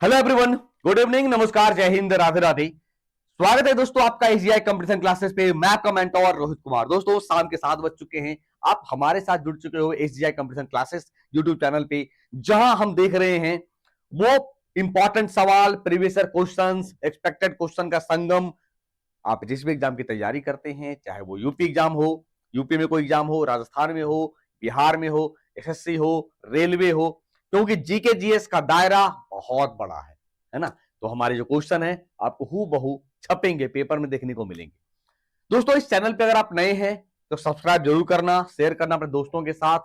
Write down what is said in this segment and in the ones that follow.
Hello everyone, good evening, नमस्कार, जय हिंद, राधे राधे। स्वागत है दोस्तों आपका एसजीआई कंपटीशन क्लासेस पे। मैं आपका मेंटोर रोहित कुमार। दोस्तों शाम के 7 बज चुके हैं, आप हमारे साथ जुड़ चुके हो SGI competition classes YouTube channel पे, जहां हम देख रहे हैं वो इंपॉर्टेंट सवाल, previous year questions, expected question का संगम। आप जिस भी एग्जाम की तैयारी करते हैं, चाहे वो यूपी एग्जाम हो, यूपी में कोई एग्जाम हो, राजस्थान में हो, बिहार में हो, एसएससी हो, रेलवे हो, क्योंकि जीके जीएस का दायरा बहुत बड़ा है ना। तो हमारे जो क्वेश्चन है आपको हूबहू छपेंगे, पेपर में देखने को मिलेंगे। दोस्तों इस चैनल पे अगर आप नए हैं तो सब्सक्राइब जरूर करना, शेयर करना अपने दोस्तों के साथ,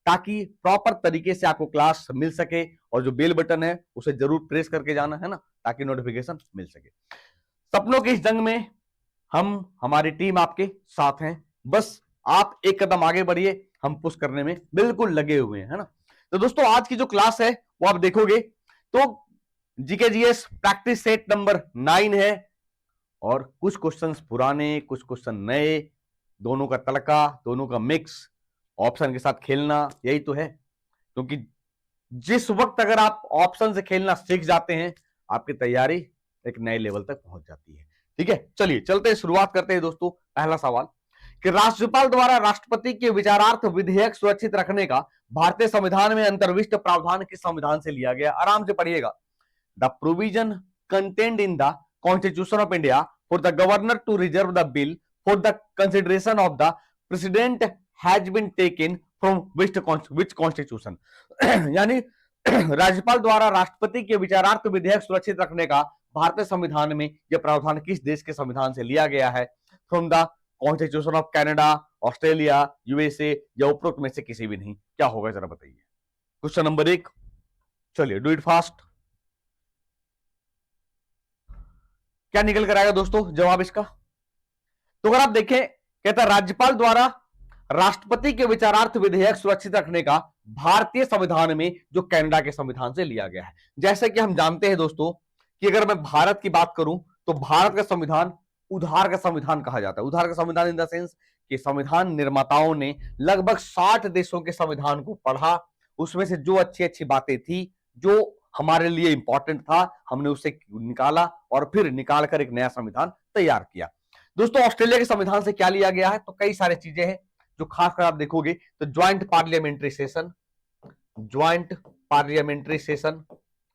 ताकि प्रॉपर तरीके से आपको क्लास मिल सके। और जो बेल बटन है उसे जरूर प्रेस करके जाना है ना, ताकि नोटिफिकेशन मिल सके। सपनों की इस जंग में हमारी टीम आपके साथ हैं। बस आप एक कदम आगे बढ़िए, हम पुश करने में बिल्कुल लगे हुए हैं, है ना। तो दोस्तों आज की जो क्लास है वो आप देखोगे तो GK GS practice set number 9 है, और कुछ क्वेश्चंस पुराने, कुछ क्वेश्चन नए, दोनों का तड़का, दोनों का मिक्स, ऑप्शन के साथ खेलना, यही तो है। क्योंकि जिस वक्त अगर आप ऑप्शन से खेलना सीख जाते हैं, आपकी तैयारी एक नए लेवल तक पहुंच जाती है। ठीक है, चलिए चलते हैं, शुरुआत करते हैं दोस्तों। पहला सवाल कि राज्यपाल द्वारा राष्ट्रपति के विचारार्थ विधेयक सुरक्षित रखने का भारतीय संविधान में अंतर्विष्ट प्रावधान किस संविधान से लिया गया? आराम से पढ़िएगा। The provision contained in the constitution of India for the governor to reserve the bill for the consideration of the president has been taken from which constitution. यानी राज्यपाल द्वारा राष्ट्रपति के विचारार्थ विधेयक सुरक्षित रखने का भारतीय संविधान में यह प्रावधान किस देश के संविधान से लिया गया है? From the constitution of Canada, Australia, USA, या उपरोक्त में से किसी भी नहीं। क्या होगा जरा बताइए। क्वेश्चन नंबर 1, चलिए डू इट फास्ट। क्या निकल कर आएगा दोस्तों जवाब इसका? तो अगर आप देखें, कहता है राज्यपाल द्वारा राष्ट्रपति के विचारार्थ विधेयक सुरक्षित रखने का भारतीय संविधान में जो कनाडा के संविधान से लिया गया है। जैसे कि हम जानते हैं दोस्तों कि अगर मैं भारत की बात करूं तो भारत का संविधान उधार का संविधान कहा जाता है। उधार का संविधान इन द सेंस कि संविधान निर्माताओं ने लगभग 60 देशों के संविधान को पढ़ा, उसमें से जो अच्छी अच्छी बातें थी, जो हमारे लिए इंपॉर्टेंट था, हमने उसे निकाला और फिर निकालकर एक नया संविधान तैयार किया। दोस्तों ऑस्ट्रेलिया के संविधान से क्या लिया गया है? तो कई सारी चीजें हैं जो खासकर आप देखोगे तो ज्वाइंट पार्लियामेंट्री सेशन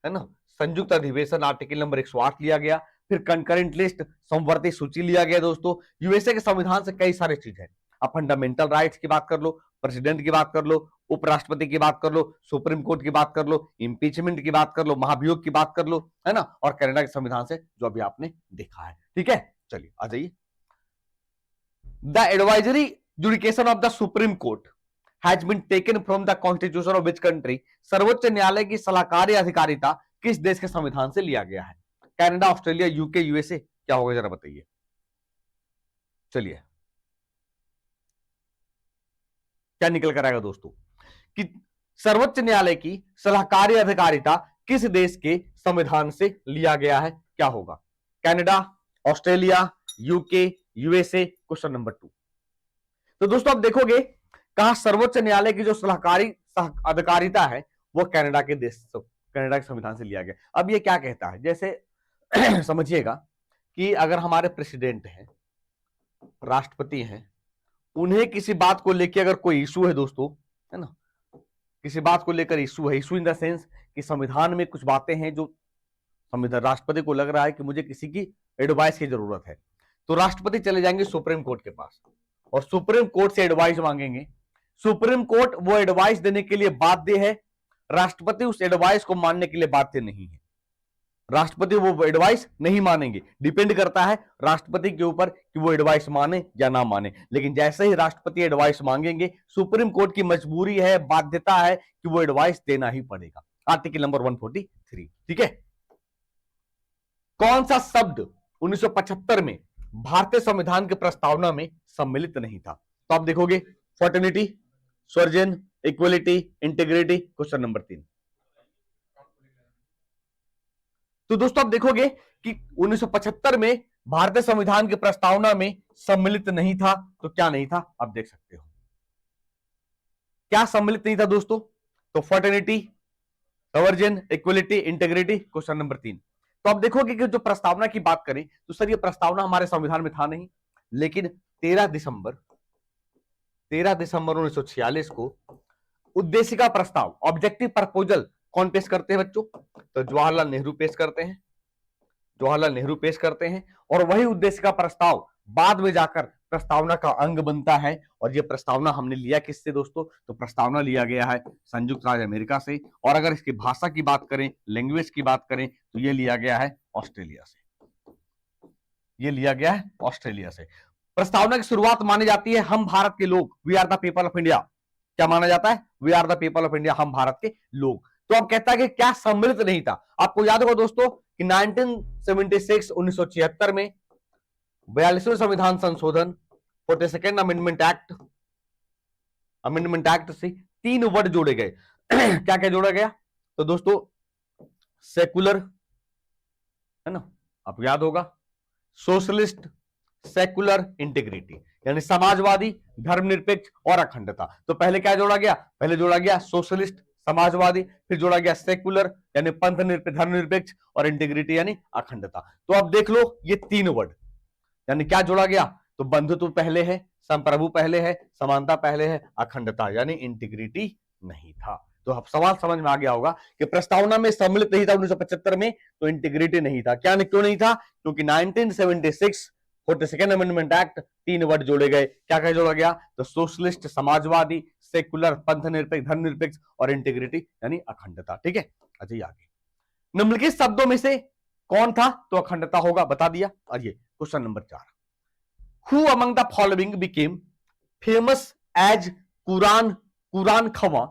है ना, संयुक्त अधिवेशन आर्टिकल नंबर 108 लिया गया, फिर कंकरेंट लिस्ट, समवर्ती सूची लिया गया। दोस्तों यूएसए के संविधान से कई सारी चीजें हैं। आप फंडामेंटल राइट्स की बात कर लो, प्रेसिडेंट की बात कर लो, उपराष्ट्रपति की बात कर लो, सुप्रीम कोर्ट की बात कर लो, इंपीचमेंट की बात कर लो, महाभियोग की बात कर लो, है ना, और कनाडा के संविधान से जो अभी आपने देखा है। ठीक है, चलिए आ जाइए। The advisory jurisdiction of the supreme court has been taken from the constitution of which country? सर्वोच्च न्यायालय की सलाहकारी अधिकारिता किस देश के संविधान से लिया गया है? Canada, Australia, UK, USA. क्या होगा जरा बताइए। चलिए क्या निकल कर आएगा दोस्तों कि सर्वोच्च न्यायालय की सलाहकारी अधिकारिता किस देश के संविधान से लिया गया है? क्या होगा? Canada, Australia, UK, USA. Question number 2। तो दोस्तों आप देखोगे कहा सर्वोच्च न्यायालय की जो सलाहकारी अधिकारिता है वो कनाडा के संविधान से लिया गया। अब ये क्या कहता है, जैसे समझिएगा कि अगर हमारे प्रेसिडेंट हैं, राष्ट्रपति हैं, उन्हें किसी बात को लेकर अगर कोई इशू है दोस्तों, है ना, किसी बात को लेकर इशू है, इशू इन द सेंस कि संविधान में कुछ बातें हैं जो संविधान राष्ट्रपति को लग रहा है कि मुझे किसी की एडवाइस की जरूरत है, तो राष्ट्रपति चले जाएंगे सुप्रीम कोर्ट के पास और सुप्रीम कोर्ट से एडवाइस मांगेंगे। सुप्रीम कोर्ट वो एडवाइस देने के लिए बाध्य है, राष्ट्रपति उस एडवाइस को मानने के लिए बाध्य नहीं है। राष्ट्रपति वो एडवाइस नहीं मानेंगे, डिपेंड करता है राष्ट्रपति के ऊपर कि वो एडवाइस माने या ना माने। लेकिन जैसे ही राष्ट्रपति एडवाइस मांगेंगे, सुप्रीम कोर्ट की मजबूरी है, बाध्यता है कि वो एडवाइस देना ही पड़ेगा। Article number 143। ठीक है, कौन सा शब्द 1975 में भारतीय संविधान की प्रस्तावना में सम्मिलित नहीं था? तो आप देखोगे fraternity, sovereign, equality, integrity. Question number 3। तो दोस्तों आप देखोगे कि 1975 में भारतीय संविधान की प्रस्तावना में सम्मिलित नहीं था, तो क्या नहीं था आप देख सकते हो। क्या सम्मिलित नहीं था दोस्तों? तो fraternity, sovereign, equality, integrity, question number 3। तो आप देखोगे कि जो प्रस्तावना की बात करें तो सर ये प्रस्तावना हमारे संविधान में था नहीं, लेकिन 13 दिसंबर 1946 को उद्देश्य का प्रस्ताव, ऑब्जेक्टिव प्रपोजल कौन पेश करते हैं बच्चों? तो जवाहरलाल नेहरू पेश करते हैं, जवाहरलाल नेहरू पेश करते हैं। और वही उद्देश्य का प्रस्ताव बाद में जाकर प्रस्तावना का अंग बनता है। और यह प्रस्तावना हमने लिया किससे दोस्तों? तो प्रस्तावना लिया गया है संयुक्त राज्य अमेरिका से। और अगर इसकी भाषा की बात करें, लैंग्वेज की बात करें, तो यह लिया गया है ऑस्ट्रेलिया से, यह लिया गया है ऑस्ट्रेलिया से। प्रस्तावना की शुरुआत मानी जाती है हम भारत के लोग, we are the people of India. क्या माना जाता है? We are the people of India, हम भारत के लोग। तो अब कहता है कि क्या सम्मिलित नहीं था? आपको याद होगा दोस्तों कि 1976 में 42वें संविधान संशोधन 42nd अमेंडमेंट एक्ट से 3 वर्ड जोड़े गए। क्या क्या जोड़ा गया? तो दोस्तों सेकुलर, है ना, आपको याद होगा, सोशलिस्ट, सेकुलर, इंटीग्रिटी, यानी समाजवादी, धर्मनिरपेक्ष और अखंडता। तो पहले क्या जोड़ा गया? पहले जोड़ा गया सोशलिस्ट, समाजवादी, फिर जोड़ा गया सेकुलर यानी पंथ निरपेक्ष, धर्मनिरपेक्ष, और इंटीग्रिटी यानी अखंडता। तो अब देख लो ये 3 वर्ड, यानी क्या जोड़ा गया? तो बंधुत्व पहले है, संप्रभु पहले है, समानता पहले है, अखंडता यानी इंटीग्रिटी नहीं था। तो अब सवाल समझ में आ गया होगा कि प्रस्तावना में सम्मिलित नहीं था 1975 में, तो इंटीग्रिटी नहीं था। क्या क्यों नहीं था? क्योंकि 1976 42nd अमेंडमेंट एक्ट 3 वर्ड जोड़े गए। क्या क्या जोड़ा गया? तो सोशलिस्ट, समाजवादी, सेकुलर, पंथ निरपेक्ष, धर्मनिरपेक्ष और इंटीग्रिटी यानी अखंडता। ठीक है, अच्छा ये आगे निम्नलिखित शब्दों में से कौन था तो अखंडता होगा? बता दिया। और ये question number 4, who among the following became famous as Quran खवा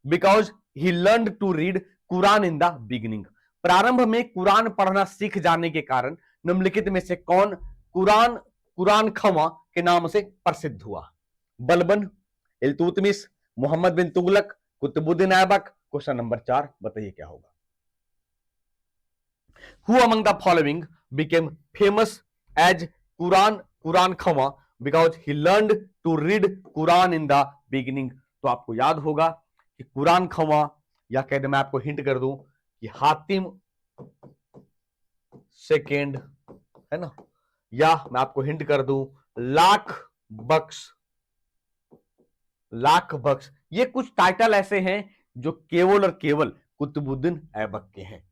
because he learn to read Quran in the beginning. प्रारंभ में कुरान पढ़ना सीख जाने के कारण निम्नलिखित में से कौन कुरान खवा के नाम से प्रसिद्ध हुआ? बलबन, इल्तुतमिश, मोहम्मद बिन तुगलक, कुतुबुद्दीन ऐबक। क्वेश्चन नंबर 4 बताइए क्या होगा? Who among the following became famous as Quran खवा because he learned to read Quran in the beginning? तो आपको याद होगा कि कुरान खवा, या कह दे मैं आपको हिंट कर दूं कि हातिम सेकेंड, है ना, या मैं आपको हिंट कर दूं लाख बख्श। ये कुछ टाइटल ऐसे हैं जो केवल और केवल कुतुबुद्दीन ऐबक के हैं।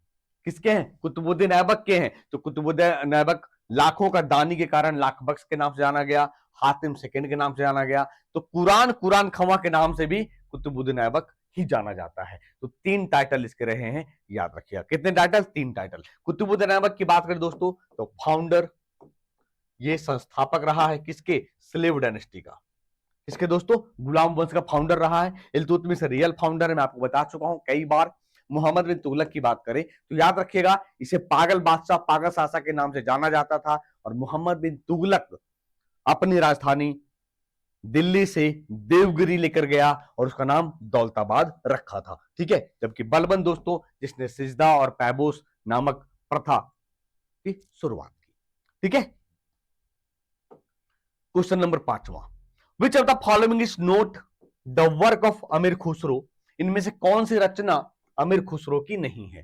किसके हैं? कुतुबुद्दीन ऐबक के हैं। तो कुतुबुद्दीन ऐबक लाखों का दानी के कारण लाख बख्श के नाम से जाना गया, हातिम सेकंड के नाम से जाना गया। तो कुरान खवा के नाम से भी कुतुबुद्दीन ऐबक ही जाना जाता है। तो 3 टाइटल इसके रहे हैं, याद रखिएगा। कितने टाइटल? 3 टाइटल। कुतुबुद्दीन ऐबक की बात करें दोस्तों तो फाउंडर, ये संस्थापक रहा है किसके? स्लेव डायनेस्टी का। इसके दोस्तों गुलाम वंश का फाउंडर रहा है। इल्तुतमिश रियल फाउंडर है, मैं आपको बता चुका हूं कई बार। मोहम्मद बिन तुगलक की बात करें तो याद रखिएगा इसे पागल बादशाह, पागल शासक के नाम से जाना जाता था। और मोहम्मद बिन तुगलक अपनी राजधानी दिल्ली से देवगिरी लेकर गया और उसका नाम दौलताबाद रखा था। ठीक है, जबकि बलबन दोस्तों जिसने सिजदा और पैबोस नामक प्रथा की शुरुआत की। ठीक है, क्वेश्चन नंबर 5वां, which of the following is not the work of Amir Khusro? इनमें से कौन सी रचना अमीर खुसरो की नहीं है?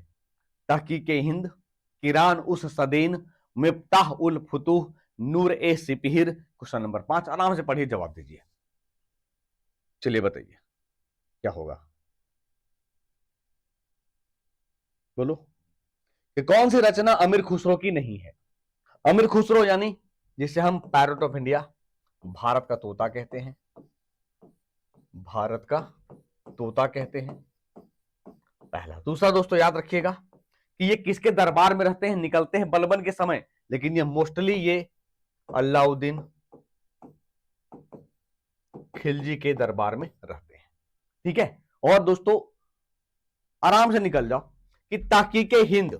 तहकीके हिंद, किरान उस सदेन, मिफ्ताह उल फुतूह, नूर ए सिपहिर। क्वेश्चन नंबर 5 आराम से पढ़िए, जवाब दीजिए। चलिए बताइए क्या होगा, बोलो कि कौन सी रचना अमीर खुसरो की नहीं है? अमीर खुसरो यानी जिसे हम पैरट ऑफ इंडिया, भारत का तोता कहते हैं, भारत का तोता कहते हैं, पहला। दूसरा दोस्तों याद रखिएगा कि ये किसके दरबार में रहते हैं? निकलते हैं बलबन के समय, लेकिन ये मोस्टली ये अलाउद्दीन खिलजी के दरबार में रहते हैं। ठीक है, और दोस्तों आराम से निकल जाओ कि तहकीके हिंद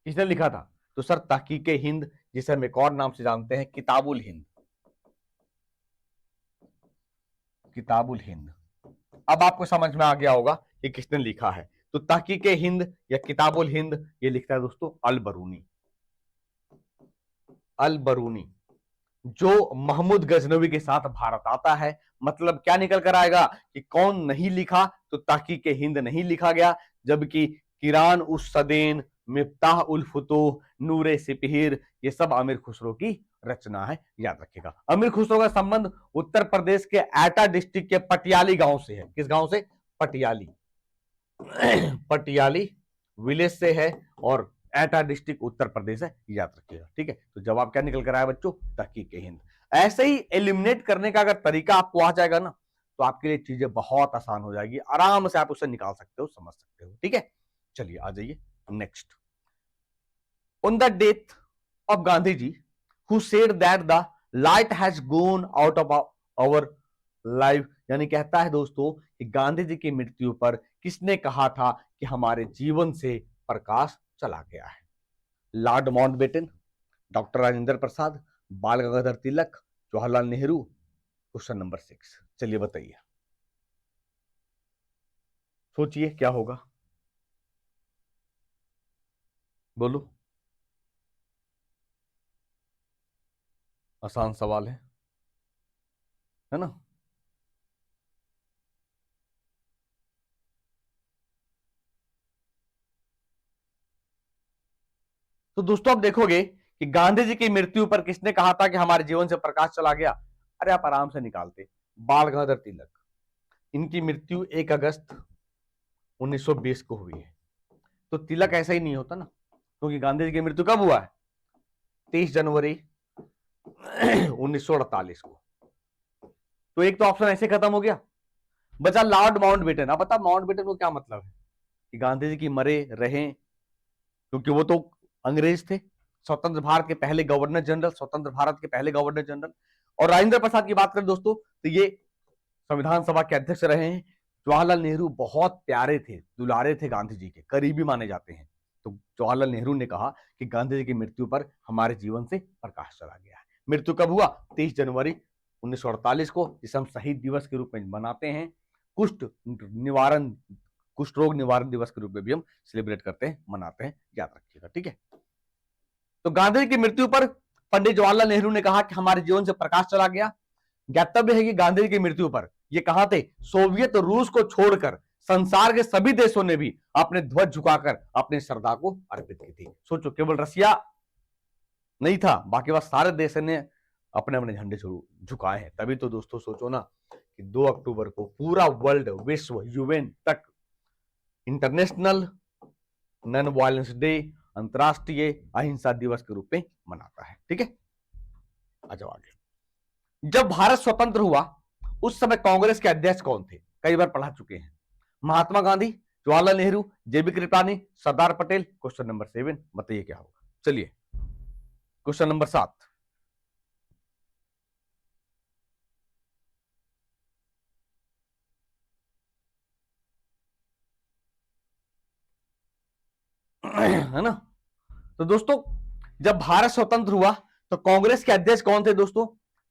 किसने लिखा था? तो सर तहकीके हिंद, जिसे हम एक और नाम से जानते हैं किताबुल हिंद, किताबुल हिंद। अब आपको समझ में आ गया होगा कि किसने लिखा है। तो तहकीके हिंद या किताबुल हिंद ये लिखता है दोस्तों अल बरूनी, जो महमूद गजनवी के साथ भारत आता है। मतलब क्या निकल कर आएगा कि कौन नहीं लिखा? तो तहकीके हिंद नहीं लिखा गया, जबकि किरान उस सदेन, मिफ्ताह उल फुतूह, नूरे सिपहिर, ये सब अमीर खुसरो की रचना है, याद रखिएगा। अमीर खुसरो का संबंध उत्तर प्रदेश के एटा डिस्ट्रिक्ट के पटियाली गांव से है। किस गांव से? पटियाली पटियाली विलेज से है और एटा डिस्ट्रिक्ट उत्तर प्रदेश है, याद रखिएगा। ठीक है, तो जवाब क्या निकल कर आया बच्चों? तहकीक-ए-हिंद। ऐसे ही एलिमिनेट करने का अगर तरीका आपको आ जाएगा ना, तो आपके लिए चीजें बहुत आसान हो जाएगी, आराम से आप उसे निकाल सकते हो, समझ सकते हो। ठीक है, चलिए आ जाइए next. On the death of Gandhi ji who said that the light has gone out of our life, यानी कहता है दोस्तों कि गांधी जी की मृत्यु पर किसने कहा था कि हमारे जीवन से प्रकाश चला गया है? Lord Mountbatten, doctor Rajendra Prasad, बाल गंगाधर तिलक, जवाहरलाल नेहरू। क्वेश्चन नंबर 6, चलिए बताइए, सोचिए क्या होगा, बोलो। आसान सवाल है ना? तो दोस्तों आप देखोगे कि गांधी जी की मृत्यु पर किसने कहा था कि हमारे जीवन से प्रकाश चला गया? अरे आप आराम से निकालते, बाल गंगाधर तिलक। इनकी मृत्यु 1 अगस्त 1920 को हुई है। तो तिलक ऐसा ही नहीं होता ना, क्योंकि गांधी जी की मृत्यु कब हुआ है? 23 जनवरी 1948 को। तो एक तो ऑप्शन ऐसे खत्म हो गया, बचा लॉर्ड माउंटबेटन। अब बता माउंटबेटन को क्या मतलब है कि गांधी जी की मरे रहे, क्योंकि वो तो अंग्रेज थे, स्वतंत्र भारत के पहले गवर्नर जनरल, स्वतंत्र भारत के पहले गवर्नर जनरल। और राजेंद्र प्रसाद की बात करें दोस्तों, तो ये संविधान सभा के अध्यक्ष रहे हैं। जवाहरलाल नेहरू बहुत प्यारे थे, दुलारे थे, गांधी जी के करीबी माने जाते हैं। तो जवाहरलाल नेहरू ने कहा कि गांधी जी की मृत्यु पर हमारे जीवन से प्रकाश चला गया है। मृत्यु कब हुआ? 23 जनवरी 1948 को, जिसे हम शहीद दिवस के रूप में मनाते हैं। कुष्ठ निवारण, कुष्ठ रोग निवारण दिवस के रूप में भी हम सेलिब्रेट करते हैं, मनाते हैं, याद रखिएगा। ठीक है, तो गांधी जी की मृत्यु पर पंडित जवाहरलाल नेहरू ने कहा कि हमारे जीवन से प्रकाश चला गया। ज्ञातव्य है कि गांधी जी की मृत्यु पर ये कहा थे, सोवियत रूस को छोड़कर संसार के सभी देशों ने भी अपने ध्वज झुकाकर अपने श्रद्धा को अर्पित की थी। सोचो, केवल रसिया नहीं था, बाकी वह सारे देश ने अपने अपने झंडे झुकाए हैं। तभी तो दोस्तों सोचो ना कि 2 अक्टूबर को पूरा वर्ल्ड, विश्व, यूएन तक इंटरनेशनल नॉन वायलेंस डे, अंतरराष्ट्रीय अहिंसा दिवस के रूप में मनाता है। ठीक है, आ जाओ आगे। जब भारत स्वतंत्र हुआ उस समय कांग्रेस के अध्यक्ष कौन थे? कई बार पढ़ा चुके हैं। महात्मा गांधी, जवाहरलाल नेहरू, जेबी कृपलानी, सरदार पटेल। क्वेश्चन नंबर 7, बताइए क्या होगा। चलिए क्वेश्चन नंबर 7, है ना? तो दोस्तों जब भारत स्वतंत्र हुआ तो कांग्रेस के अध्यक्ष कौन थे दोस्तों?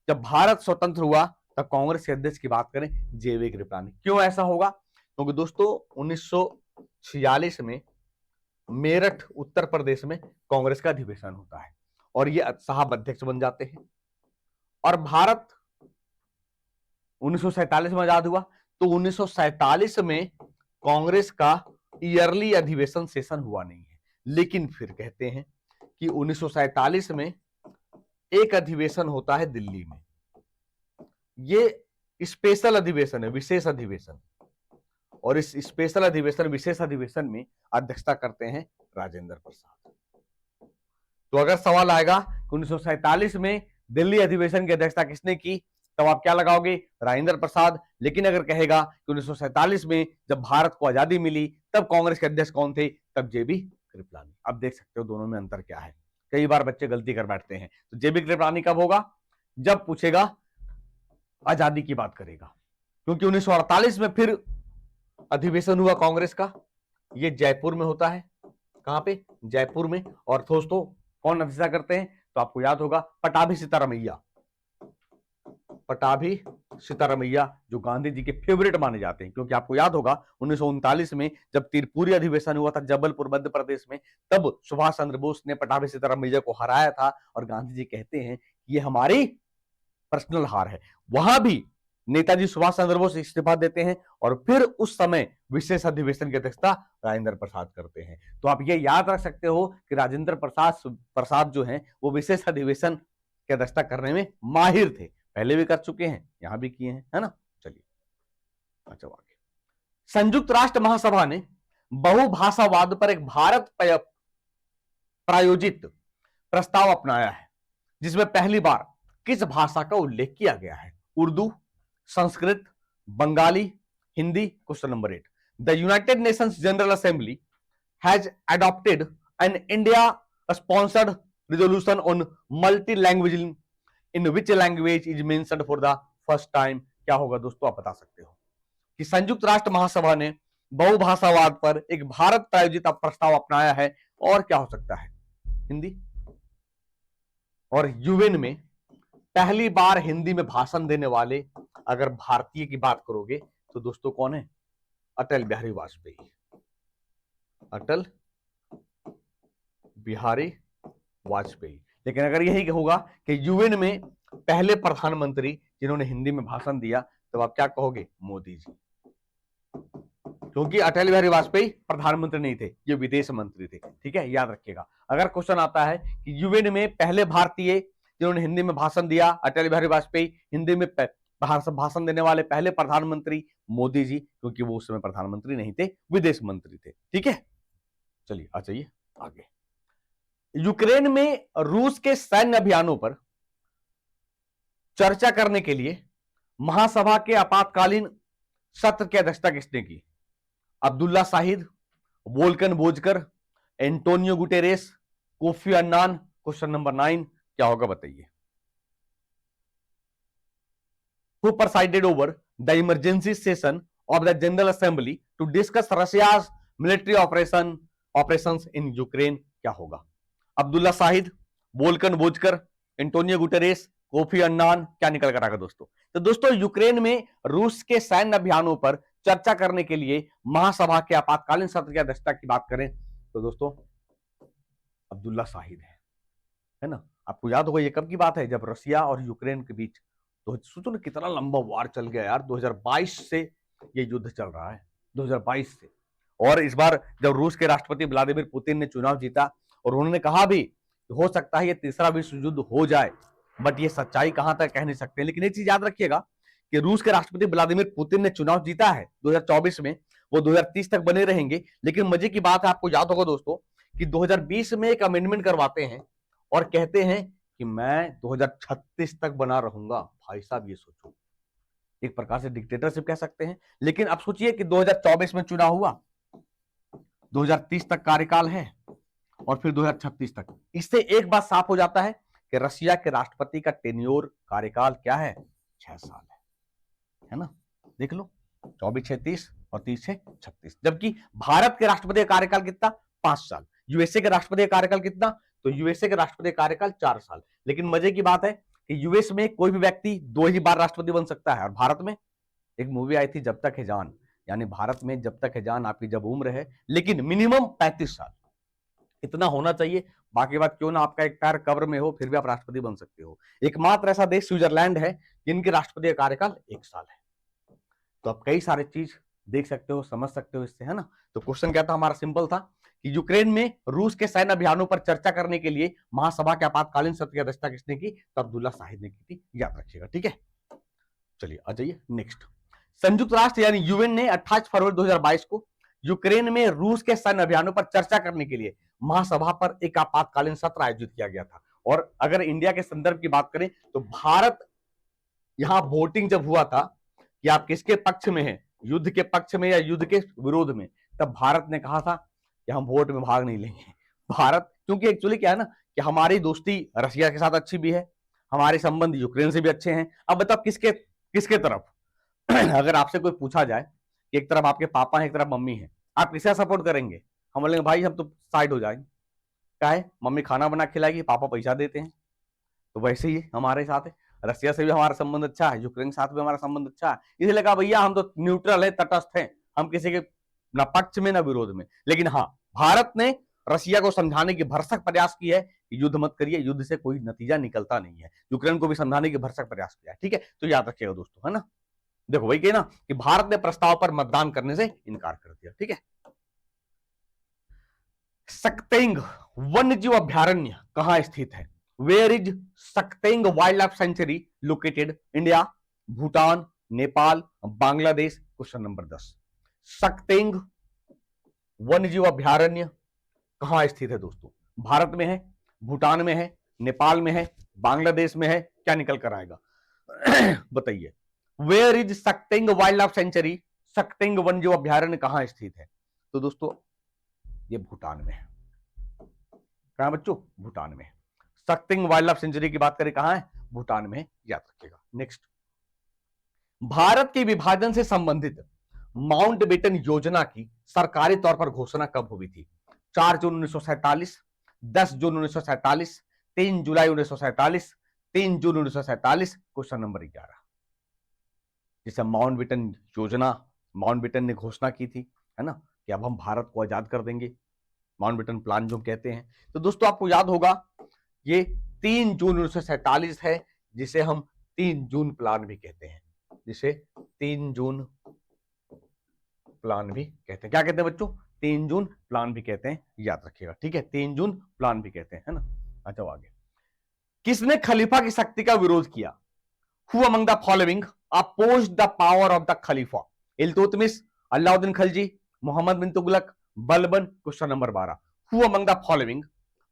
जब भारत स्वतंत्र हुआ तब कांग्रेस के अध्यक्ष की बात करें, जेबी कृपलानी। क्यों ऐसा होगा? क्योंकि दोस्तों 1946 में मेरठ उत्तर प्रदेश में कांग्रेस का अधिवेशन होता है और ये साहब अध्यक्ष बन जाते हैं। और भारत 1947 में आजाद हुआ, तो 1947 में कांग्रेस का ईयरली अधिवेशन सेशन हुआ नहीं है, लेकिन फिर कहते हैं कि 1947 में एक अधिवेशन होता है दिल्ली में। ये स्पेशल अधिवेशन है, विशेष अधिवेशन, और इस स्पेशल अधिवेशन, विशेष अधिवेशन में अध्यक्षता करते हैं राजेंद्र प्रसाद। तो अगर सवाल आएगा कि 1947 में दिल्ली अधिवेशन की अध्यक्षता किसने की, तब आप क्या लगाओगे? राजेंद्र प्रसाद। लेकिन अगर कहेगा कि 1947 में जब भारत को आजादी मिली तब कांग्रेस के अध्यक्ष कौन थे, तब जेबी कृपलानी। अब देख सकते हो दोनों में अंतर क्या है। कई बार बच्चे गलती कर बैठते हैं। तो जेबी कृपलानी कब होगा? जब पूछेगा आजादी की बात करेगा, क्योंकि 1948 में फिर अधिवेशन हुआ कांग्रेस का, ये जयपुर में होता है। कहां पे? जयपुर में। और दोस्तों कौन अध्यक्षता करते हैं? तो आपको याद होगा पटाभी सीतारामैया। पटाभी सीतारामैया जो गांधी जी के फेवरेट माने जाते हैं, क्योंकि आपको याद होगा 1939 में जब त्रिपुरी अधिवेशन हुआ था जबलपुर मध्य प्रदेश में, तब सुभाष चंद्र बोस ने पटाभी सीतारामैया को हराया था। और गांधी जी कहते हैं ये हमारी पर्सनल हार है। वहां भी नेताजी सुभाष चंद्र बोस इस्तीफा देते हैं और फिर उस समय विशेष अधिवेशन की अध्यक्षता राजेंद्र प्रसाद करते हैं। तो आप ये याद रख सकते हो कि राजेंद्र प्रसाद जो हैं वो विशेष अधिवेशन की अध्यक्षता करने में माहिर थे, पहले भी कर चुके हैं, यहां भी किए हैं, है ना। चलिए अच्छा आगे। संयुक्त राष्ट्र महासभा ने बहुभाषावाद पर एक भारत प्रायोजित प्रस्ताव अपनाया है, जिसमें पहली बार किस भाषा का उल्लेख किया गया है? Urdu, Sanskrit, Bengali, Hindi? Question number 8। The United Nations General Assembly has adopted an India sponsored resolution on multi language in which language is mentioned for the first time? क्या होगा दोस्तों, आप बता सकते हो कि संयुक्त राष्ट्र महासभा ने बहुभाषावाद पर एक भारत प्रायोजित प्रस्ताव अपनाया है, और क्या हो सकता है? हिंदी। और यूएन में पहली बार हिंदी में भाषण देने वाले अगर भारतीय की बात करोगे तो दोस्तों कौन है? अटल बिहारी वाजपेयी। अटल बिहारी वाजपेयी। लेकिन अगर यही होगा कि यूएन में पहले प्रधानमंत्री जिन्होंने हिंदी में भाषण दिया, तो आप क्या कहोगे? मोदी जी। क्योंकि अटल बिहारी वाजपेयी प्रधानमंत्री नहीं थे, ये विदेश मंत्री थे। ठीक है, याद रखिएगा। अगर क्वेश्चन आता है कि यूएन में पहले भारतीय जिन्होंने हिंदी में भाषण दिया, अटल बिहारी वाजपेयी, हिंदी में भाषण देने वाले पहले प्रधानमंत्री मोदी जी, क्योंकि वो उस समय प्रधानमंत्री नहीं थे, विदेश मंत्री थे। ठीक है, चलिए आ जाइए आगे। यूक्रेन में रूस के सैन्य अभियानों पर चर्चा करने के लिए महासभा के आपातकालीन सत्र की अध्यक्षता किसने की? Abdulla Shahid, Volkan Bozkir, Antonio Guterres, Kofi Annan? Question number 9 क्या होगा बताइए। Who presided over the emergency session of the General Assembly to discuss Russia's military operations in Ukraine? क्या होगा? Abdulla Shahid, Volkan Bozkir, Antonio Guterres, Kofi Annan? क्या निकल कर आएगा दोस्तों? तो दोस्तों यूक्रेन में रूस के सैन्य अभियानों पर चर्चा करने के लिए महासभा के आपातकालीन सत्र की अध्यक्षता की बात करें तो दोस्तों अब्दुल्ला शाहिद है ना। आपको याद होगा ये कब की बात है? जब रशिया और यूक्रेन के बीच, तो सोचो ना कितना लंबा वार चल गया यार, 2022 से ये युद्ध चल रहा है, 2022 से। और इस बार जब रूस के राष्ट्रपति व्लादिमीर पुतिन ने चुनाव जीता और उन्होंने कहा भी हो सकता है ये तीसरा विश्व युद्ध हो जाए, बट ये सच्चाई कहां तक कह नहीं सकते। लेकिन एक चीज याद रखिएगा कि रूस के राष्ट्रपति व्लादिमीर पुतिन ने चुनाव जीता है 2024 में, वो 2030 तक बने रहेंगे। लेकिन मजे की बात है, आपको याद होगा दोस्तों कि 2020 में एक अमेंडमेंट करवाते हैं और कहते हैं कि मैं 2036 तक बना रहूंगा। भाई साहब ये सोचो, एक प्रकार से डिक्टेटरशिप कह सकते हैं। लेकिन अब सोचिए कि 2024 में चुनाव हुआ, 2030 तक कार्यकाल है और फिर 2036 तक। इससे एक बात साफ हो जाता है कि रशिया के राष्ट्रपति का टेन्योर कार्यकाल क्या है? 6 साल है ना। देख लो, 24 6 30 और 30 6 36। जबकि भारत के राष्ट्रपति का कार्यकाल कितना? 5 साल। यूएसए के राष्ट्रपति का कार्यकाल कितना? तो यूएसए के राष्ट्रपति का कार्यकाल 4 साल। लेकिन मजे की बात है कि यूएस में कोई भी व्यक्ति 2 ही बार राष्ट्रपति बन सकता है, और भारत में एक मूवी आई थी जब तक है जान, यानी भारत में जब तक है जान आपकी जब उम्र है, लेकिन मिनिमम 35 साल इतना होना चाहिए। बाकी बात क्यों ना आपका एक पैर कब्र में हो, फिर भी आप राष्ट्रपति बन सकते हो। एकमात्र ऐसा देश स्विट्जरलैंड है जिनके राष्ट्रपति का कार्यकाल 1 साल है। तो आप कई सारे चीज देख सकते हो, समझ सकते हो इससे, है ना। तो क्वेश्चन क्या था हमारा? सिंपल था कि यूक्रेन में रूस के सैन्य अभियानों पर चर्चा करने के लिए महासभा के आपातकालीन सत्र की अध्यक्षता किसने की? तो अब्दुल्ला शाहिद ने की थी, याद रखिएगा। ठीक है, चलिए आ जाइए नेक्स्ट। संयुक्त राष्ट्र यानी यूएन ने 28 फरवरी 2022 को यूक्रेन में रूस के सैन्य अभियानों पर चर्चा करने के लिए महासभा पर एक आपातकालीन सत्र आयोजित किया गया था। और अगर इंडिया के संदर्भ की बात करें तो भारत यहां वोटिंग जब हुआ था कि आप किसके पक्ष में हैं, युद्ध के पक्ष में या युद्ध के विरोध में, तब भारत ने कहा था कि हम वोट में भाग नहीं लेंगे। भारत, क्योंकि एक्चुअली क्या है ना कि हमारी दोस्ती रशिया के साथ अच्छी भी है, हमारे संबंध यूक्रेन से भी अच्छे हैं। अब बताओ किसके तरफ अगर आपसे कोई पूछा जाए कि एक तरफ आपके पापा हैं, एक तरफ मम्मी है, आप किसे सपोर्ट करेंगे? हम बोलेंगे भाई हम तो साइड हो जाएंगे। क्या है, मम्मी खाना बना खिलाएगी, पापा पैसा देते हैं। तो वैसे ही हमारे साथ है, रशिया से भी हमारा संबंध अच्छा है, यूक्रेन के साथ भी हमारा संबंध अच्छा है। इसलिए कहा भैया हम तो न्यूट्रल है, तटस्थ हैं, हम किसी के ना पक्ष में ना विरोध में। लेकिन हाँ, भारत ने रशिया को समझाने की भरसक प्रयास की है कि युद्ध मत करिए, युद्ध से कोई नतीजा निकलता नहीं है। यूक्रेन को भी समझाने की भरसक प्रयास किया है। ठीक है, तो याद रखिएगा दोस्तों, है ना। देखो वही कही ना कि भारत ने प्रस्ताव पर मतदान करने से इनकार कर दिया। ठीक है, सक्तेंग वन्यजीव अभ्यारण्य कहां स्थित है? Where is Sakteng wild life sanctuary located? India, Bhutan, Nepal, Bangladesh. Question number 10, Sakteng वन्यजीव अभ्यारण्य कहां स्थित है दोस्तों? भारत में है, भूटान में है, नेपाल में है, बांग्लादेश में है, क्या निकल कर आएगा? बताइए। Where is Sakteng wild life sanctuary, Sakteng वन्यजीव अभ्यारण्य कहां स्थित है? तो दोस्तों ये भूटान में है। कहां बच्चों? भूटान में। सक्तेंग वाइल्ड लाइफ सेंचुरी की बात करें कहां है? भूटान में, याद रखिएगा। नेक्स्ट, भारत के विभाजन से संबंधित माउंटबेटन योजना की सरकारी तौर पर घोषणा कब हुई थी? 4 जून 1947, 10 जून 1947, 3 जुलाई 1947, 3 जून 1947। क्वेश्चन नंबर 11, जिसे माउंटबेटन योजना, माउंटबेटन ने घोषणा की थी, है ना, कि अब हम भारत को आजाद कर देंगे, माउंटबेटन प्लान जो कहते हैं। तो दोस्तों आपको याद होगा ये 3 जून 1947 है, जिसे हम 3 जून प्लान भी कहते हैं, जिसे 3 जून प्लान भी कहते हैं। क्या कहते हैं बच्चों? 3 जून प्लान भी कहते हैं, याद रखिएगा। ठीक है, 3 जून प्लान भी कहते हैं, है ना। अच्छा आगे, किसने खलीफा की शक्ति का विरोध किया? Who among the following opposed the power of the Khalifa? Iltutmish, Alauddin Khilji, Mohammad bin Tughlaq, Balban. Question number 12, Who among the following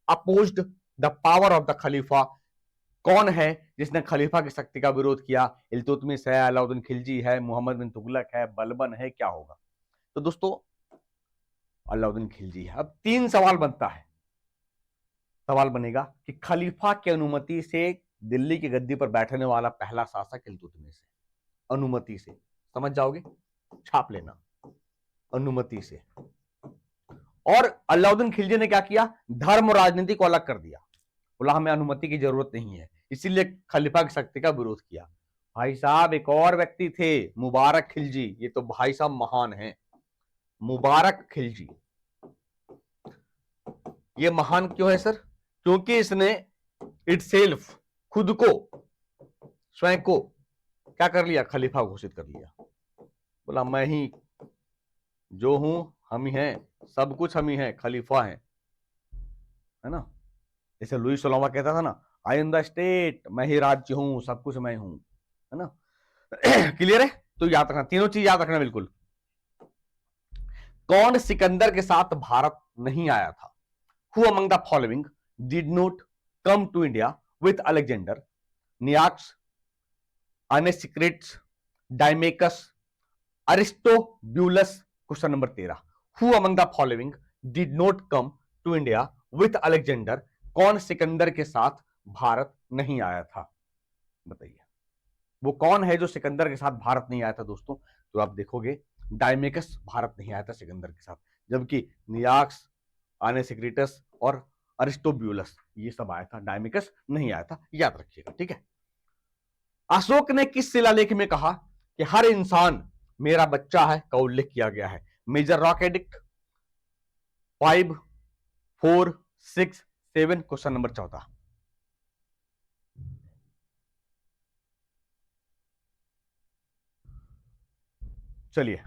opposed the power of the Khalifa? कौन है जिसने खलीफा की शक्ति का विरोध किया? इल्तुतमिश है, अलाउद्दीन खिलजी है, मोहम्मद बिन तुगलक है, बलबन है, क्या होगा? तो दोस्तों अलाउद्दीन खिलजी है। अब 3 सवाल बनता है। सवाल बनेगा कि खलीफा की अनुमति से दिल्ली की गद्दी पर बैठने वाला पहला शासक इल्तुतमिश है। अनुमति से, समझ जाओगे, छाप लेना, अनुमति से। और अलाउद्दीन खिलजी ने क्या किया? धर्म और राजनीति को अलग कर दिया, बोला हमें अनुमति की जरूरत नहीं है, इसीलिए खलीफा की शक्ति का विरोध किया। भाई साहब एक और व्यक्ति थे, मुबारक खिलजी। ये तो भाई साहब महान हैं, मुबारक खिलजी। ये महान क्यों है सर? क्योंकि इसने इटसेल्फ, खुद को, स्वयं को क्या कर लिया? खलीफा घोषित कर लिया। बोला मैं ही जो हूं, हम ही हैं, सब कुछ हम ही हैं, खलीफा हैं, है ना। जैसे लुई सोलावा कहता था ना, आई एम द स्टेट, मैं ही राज्य हूं, सब कुछ मैं हूं, है ना। क्लियर है? तो याद रखना, तीनों चीज याद रखना बिल्कुल। कौन सिकंदर के साथ भारत नहीं आया था? Who among the following did not come to India with Alexander? Niax, Anacretus, Dimachus, Aristobulus। Question number 13, Who among the following did not come to India with Alexander? कौन सिकंदर के साथ भारत नहीं आया था? बताइए, वो कौन है जो सिकंदर के साथ भारत नहीं आया था दोस्तों? तो आप देखोगे डायमेकस भारत नहीं आया था सिकंदर के साथ, जबकि नियाक्स, आनेसिक्रिटस और अरिस्टोब्यूलस ये सब आया था, डायमेकस नहीं आया था, याद रखिएगा। ठीक है, अशोक ने किस शिलालेख में कहा कि हर इंसान मेरा बच्चा है का उल्लेख किया गया है? Major rock edict, 5, 4, 6, 7। Question number 14, चलिए,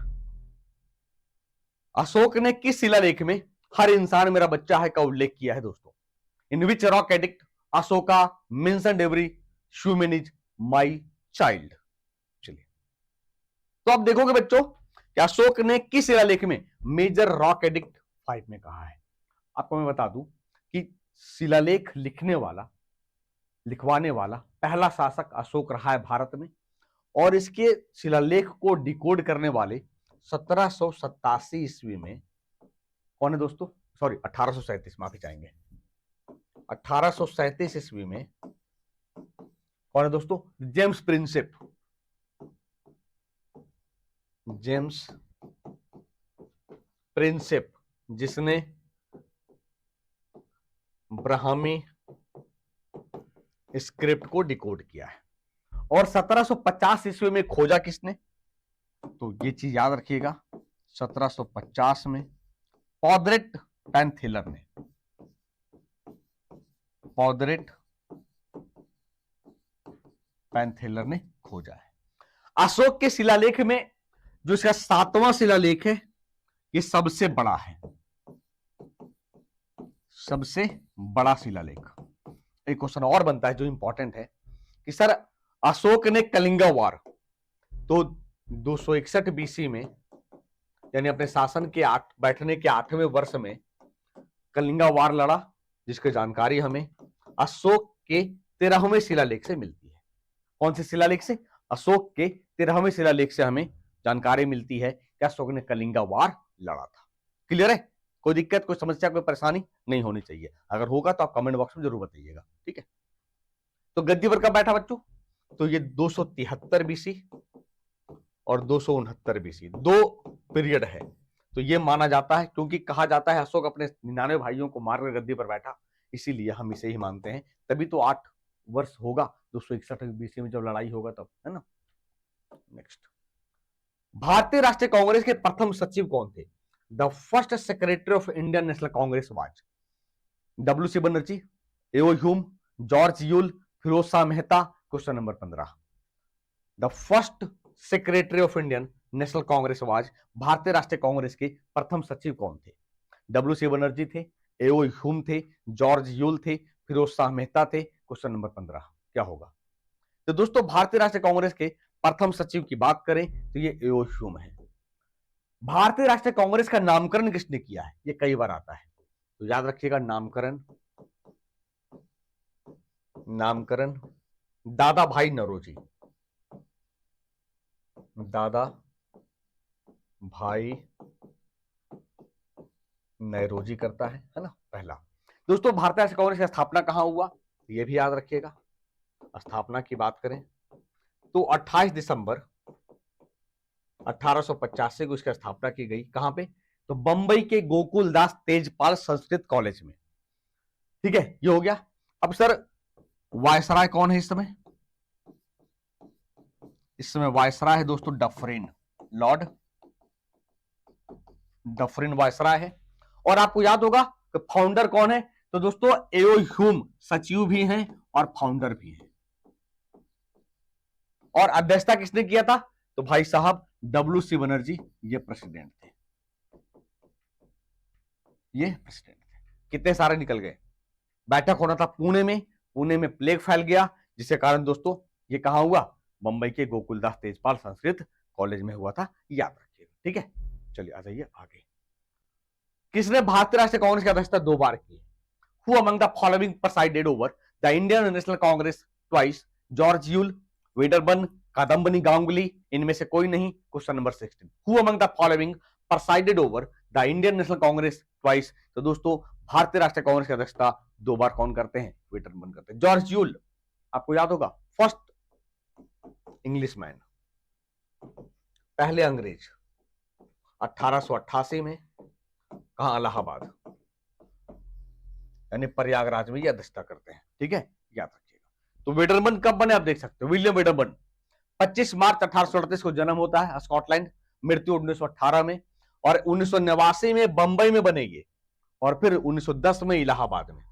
अशोक ने किस शिलालेख में हर इंसान मेरा बच्चा है का उल्लेख किया है दोस्तों? In which rock edict Ashoka mentioned every human is my child? चलिए, तो आप देखोगे बच्चों कि अशोक ने किस शिलालेख में मेजर रॉक एडिक्ट 5 में कहा है। आपको मैं बता दूं कि शिलालेख लिखवाने वाला पहला शासक अशोक रहा है भारत में, और इसके शिलालेख को डिकोड करने वाले 1787 ईस्वी में कौन है दोस्तों? सॉरी 1837, माफी चाहेंगे, 1837 ईस्वी में कौन है दोस्तों? जेम्स प्रिंसेप, जेम्स प्रिंसेप, जिसने ब्राह्मी स्क्रिप्ट को डिकोड किया है। और 1750 ईस्वी में खोजा किसने? तो ये चीज याद रखिएगा, 1750 में पॉदरेट पैनथिलर ने, पॉदरेट पैनथिलर ने खोजा है। अशोक के शिलालेख में जो इसका 7वां शिलालेख है, ये सबसे बड़ा है, सबसे बड़ा शिलालेख। एक क्वेश्चन और बनता है जो इंपॉर्टेंट है कि सर अशोक ने कलिंगा वार तो 261 बीसी में, यानी अपने शासन के बैठने के 8वें वर्ष में कलिंगा वार लड़ा, जिसकी जानकारी हमें अशोक के 13वें शिलालेख से मिलती है। कौन से शिलालेख से? अशोक के 13वें शिलालेख से हमें जानकारी मिलती है कि अशोक ने कलिंगा वार लड़ा था। क्लियर है? कोई दिक्कत, कोई समस्या, कोई परेशानी नहीं होनी चाहिए। अगर होगा तो आप कमेंट बॉक्स में जरूर बताइएगा। ठीक है, तो गद्दी पर कब बैठा बच्चों? तो ये 273 बीसी और 269 बीसी, 2 पीरियड है। तो ये माना जाता है, क्योंकि कहा जाता है अशोक अपने 99 भाइयों को मारकर गद्दी पर बैठा, इसीलिए हम इसे ही मानते हैं। तभी तो 8 वर्ष होगा 261 बीसी में जब लड़ाई होगा तब, है ना। नेक्स्ट, भारतीय राष्ट्रीय कांग्रेस के प्रथम सचिव कौन थे? The first secretary of Indian National Congress was W C. Banerjee, A O Hume, George Yule, Firoz Shah Mehta. Question number 15, the first secretary of Indian National Congress was, भारतीय राष्ट्रीय कांग्रेस के प्रथम सचिव कौन थे? डब्ल्यू.सी. बनर्जी थे, एओ ह्यूम थे, जॉर्ज यूल थे, फिरोज शाह मेहता थे। क्वेश्चन नंबर 15 क्या होगा? तो दोस्तों भारतीय राष्ट्रीय कांग्रेस के प्रथम सचिव की बात करें तो ये एओ ह्यूम है। भारतीय राष्ट्रीय कांग्रेस का नामकरण किसने किया है? ये कई बार आता है, तो याद रखिएगा, नामकरण दादा भाई नौरोजी, दादा भाई नौरोजी करता है ना पहला। दोस्तों भारतीय राष्ट्रीय कांग्रेस की स्थापना कहां हुआ, ये भी याद रखिएगा। स्थापना की बात करें तो 28 दिसंबर 1885 को इसकी स्थापना की गई। कहां पे? तो बंबई के गोकुलदास तेजपाल संस्कृत कॉलेज में। ठीक है, ये हो गया। अब सर वायसराय कौन है इस समय? इस समय वायसराय है दोस्तों डफरिन, लॉर्ड डफरिन वायसराय है। और आपको याद होगा कि फाउंडर कौन है? तो दोस्तों एओ ह्यूम सचिव भी हैं और फाउंडर भी हैं। और अध्यक्षता किसने किया था? तो भाई साहब डब्ल्यू.सी. बनर्जी, ये प्रेसिडेंट थे, ये प्रेसिडेंट थे। कितने सारे निकल गए। बैठक होना था पुणे में, पुणे में प्लेग फैल गया, जिसके कारण दोस्तों ये कहां हुआ? बंबई के गोकुलदास तेजपाल संस्कृत कॉलेज में हुआ था, याद रखिएगा। ठीक है, चलिए आ जाइए आगे। किसने भारतीय राष्ट्रीय कांग्रेस की अध्यक्षता 2 बार की? Who among the following presided over the Indian National Congress twice? George Yule, Wedderburn, Kadambini Ganguly, इनमें से कोई नहीं। Question number 16, Who among the following presided over the Indian National Congress twice? तो दोस्तों भारतीय राष्ट्रीय कांग्रेस की अध्यक्षता 2 बार कौन करते हैं? वेडरबर्न करते हैं। जॉर्ज यूल आपको याद होगा, फर्स्ट इंग्लिशमैन, पहले अंग्रेज, 1888 में कहां? इलाहाबाद, यानी प्रयागराज में ये अध्यक्षता करते हैं। ठीक है, याद रखिएगा। तो वेडरबर्न कब बने आप देख सकते हो, विलियम वेडरबर्न 25 मार्च 1838 को जन्म होता है स्कॉटलैंड, मृत्यु 1918 में, और 1989 में बंबई में बनेंगे, और फिर 1910 में इलाहाबाद में।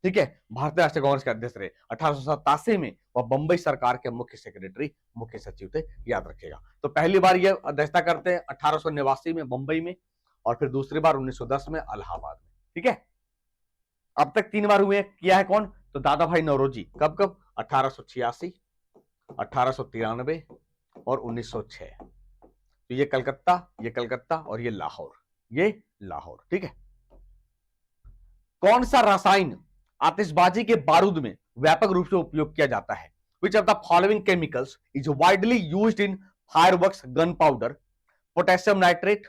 ठीक है, भारतीय राष्ट्रीय कांग्रेस के अध्यक्ष रहे। 1887 में वह बंबई सरकार के मुख्य सेक्रेटरी, मुख्य सचिव थे, याद रखिएगा। तो पहली बार यह अध्यक्षता करते हैं 1889 में बंबई में, और फिर दूसरी बार 1910 में इलाहाबाद में। ठीक है, अब तक 3 बार हुए, किया है कौन? तो दादा भाई नौरोजी। कब कब? 1886, 1893 और 1906। तो ये कलकत्ता और ये लाहौर। ठीक है, कौन सा रासायन आतिशबाजी के बारूद में व्यापक रूप से उपयोग किया जाता है? विच of the following chemicals is widely used in fireworks gun powder? Potassium nitrate,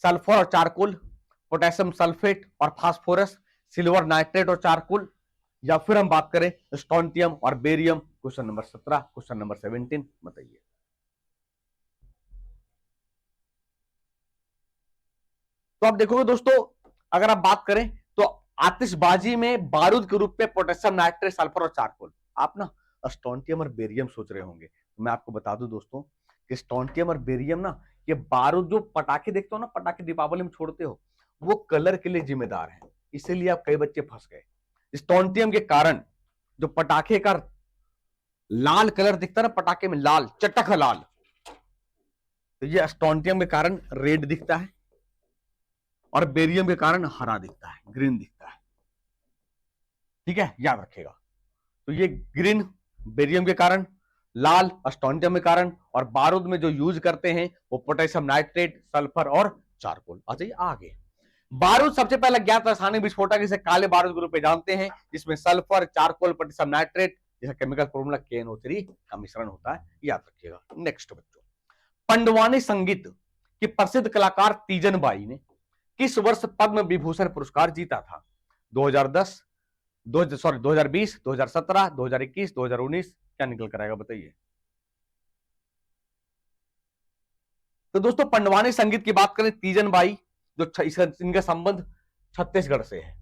sulphur और चारकोल, पोटेशियम सल्फेट और फास्फोरस, सिल्वर नाइट्रेट और चारकोल, या फिर हम बात करें स्टोंटियम और barium. Question number 17, question number 17 बताइए। तो आप देखोगे दोस्तों, अगर आप बात करें तो आतिशबाजी में बारूद के रूप में पोटेशियम नाइट्रेट, सल्फर और चारकोल। आप ना स्टोंटियम और बेरियम सोच रहे होंगे, तो मैं आपको बता दूं दोस्तों कि स्टोंटियम और बेरियम ना, ये बारूद जो पटाखे देखते हो ना, पटाखे दीपावली में छोड़ते हो, वो कलर के लिए जिम्मेदार है, इसीलिए आप कई बच्चे फंस गए। स्टोंटियम के कारण जो पटाखे का लाल कलर दिखता है ना, पटाखे में लाल, चटक लाल, तो ये स्ट्रोंटियम के कारण रेड दिखता है और बेरियम के कारण हरा दिखता है, ग्रीन दिखता है। ठीक है, याद रखेगा। तो ये ग्रीन बेरियम के कारण, लाल स्ट्रोंटियम के कारण, और बारूद में जो यूज करते हैं वो पोटेशियम नाइट्रेट, सल्फर और चारकोल। अच्छा, ये आगे बारूद सबसे पहले ज्ञात रासायनिक विस्फोटक इसे काले बारूद के रूप में जानते हैं, जिसमें सल्फर, चारकोल, पोटेशियम नाइट्रेट जैसा केमिकल फॉर्मूला KNO3 का मिश्रण होता है, याद रखिएगा। नेक्स्ट बच्चों, पंडवानी संगीत की प्रसिद्ध कलाकार तीजन बाई ने किस वर्ष पद्म विभूषण पुरस्कार जीता था? 2010, 2020, 2017, 2021, 2019, क्या निकल कर आएगा बताइए। तो दोस्तों, पंडवानी संगीत की बात करें, तीजन बाई जो इनका संबंध छत्तीसगढ़ से है,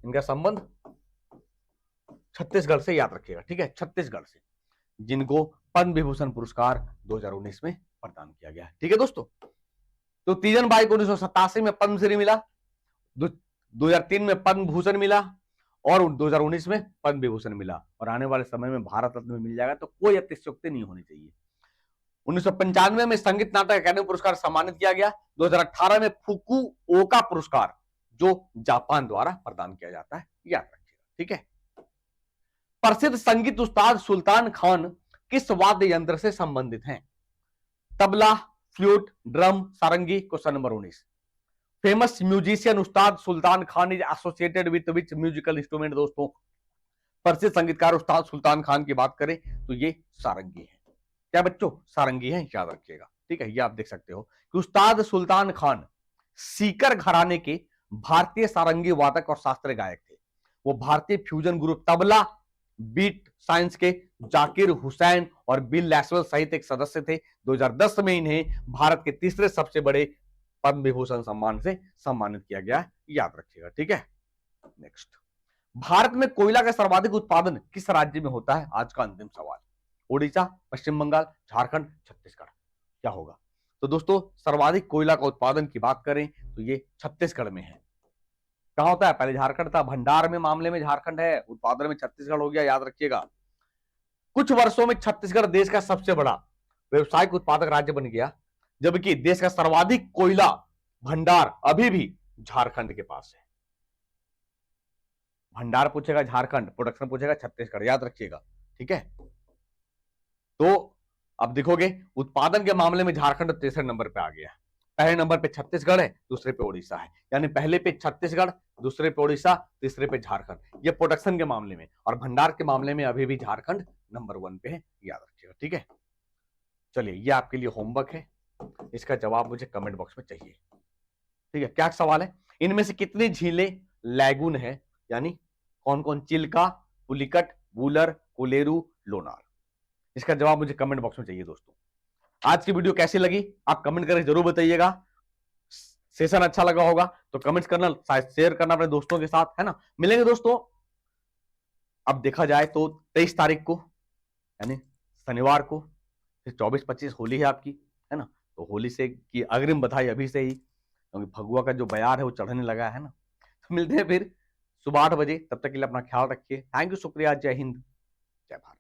इनका संबंध छत्तीसगढ़ से, याद रखिएगा। ठीक है, छत्तीसगढ़ से, जिनको पद्म विभूषण पुरस्कार 2019 में प्रदान किया गया है। ठीक है दोस्तों, तो तीजन बाई को 1987 में पद्मश्री मिला, 2003 में पद्म भूषण मिला और 2019 में पद्म विभूषण मिला, और आने वाले समय में भारत रत्न में मिल जाएगा, तो कोई अतिशयोक्ति नहीं होनी चाहिए। 1995 में संगीत नाटक अकादमी पुरस्कार सम्मानित किया गया। 2018 में फुकुओका पुरस्कार जो जापान द्वारा प्रदान किया जाता है, याद रखिएगा। ठीक है, प्रसिद्ध संगीत उस्ताद सुल्तान खान किस वाद्य यंत्र से संबंधित हैं? Tabla, flute, drum, sarangi. Question number 19, famous musician Ustad Sultan Khan is associated with which musical instrument? दोस्तों, प्रसिद्ध संगीतकार उस्ताद सुल्तान खान की बात करें तो ये सारंगी है। क्या बच्चों, सारंगी है, याद रखिएगा। ठीक है, ये आप देख सकते हो कि उस्ताद सुल्तान खान सीकर घराने के भारतीय सारंगी वादक और शास्त्रीय गायक थे। वो भारतीय fusion group Tabla Beat Science के जाकिर हुसैन और बिल लैसवेल सहित एक सदस्य थे। 2010 में इन्हें भारत के तीसरे सबसे बड़े पद्म विभूषण सम्मान से सम्मानित किया गया, याद रखिएगा। ठीक है, नेक्स्ट, भारत में कोयला का सर्वाधिक उत्पादन किस राज्य में होता है? आज का अंतिम सवाल। ओडिशा, पश्चिम बंगाल, झारखंड, छत्तीसगढ़, क्या होगा? तो दोस्तों, सर्वाधिक कोयला का उत्पादन की बात करें तो ये छत्तीसगढ़ में है। कहां होता है? पहले झारखंड था, भंडार में मामले में झारखंड है, उत्पादन में छत्तीसगढ़ हो गया, याद रखिएगा। कुछ वर्षों में छत्तीसगढ़ देश का सबसे बड़ा व्यवसायिक उत्पादक राज्य बन गया, जबकि देश का सर्वाधिक कोयला भंडार अभी भी झारखंड के पास है। भंडार पूछेगा झारखंड, प्रोडक्शन पूछेगा छत्तीसगढ़, याद रखिएगा। ठीक है, तो अब देखोगे उत्पादन के मामले में झारखंड तीसरे नंबर पे आ गया। पहले नंबर पे छत्तीसगढ़ है, दूसरे पे ओडिशा है, यानी पहले पे छत्तीसगढ़, दूसरे पे ओडिशा, तीसरे पे झारखंड। ये प्रोडक्शन के मामले में, और भंडार के मामले में अभी भी झारखंड नंबर 1 पे है, याद रखिएगा। ठीक है, चलिए, ये आपके लिए होमवर्क है, इसका जवाब मुझे कमेंट बॉक्स में चाहिए। ठीक है, क्या सवाल है? इनमें से कितनी झीलें लैगून है, यानी कौन कौन? चिल्का, पुलिकट, वूलर, कोलेरू, लोनार। इसका जवाब मुझे कमेंट बॉक्स में चाहिए दोस्तों। आज की वीडियो कैसी लगी आप कमेंट करके जरूर बताइएगा। सेशन अच्छा लगा होगा तो कमेंट्स करना, शायद शेयर करना अपने दोस्तों के साथ, है ना। मिलेंगे दोस्तों, अब देखा जाए तो 23 तारीख को, यानी शनिवार को, फिर 24-25 होली है आपकी, है ना। तो होली से की अग्रिम बधाई अभी से ही, क्योंकि भगवा का जो बयार है वो चढ़ने लगा है ना। तो मिलते हैं फिर सुबह 8 बजे, तब तक के लिए अपना ख्याल रखिए। थैंक यू, शुक्रिया, जय हिंद, जय भारत।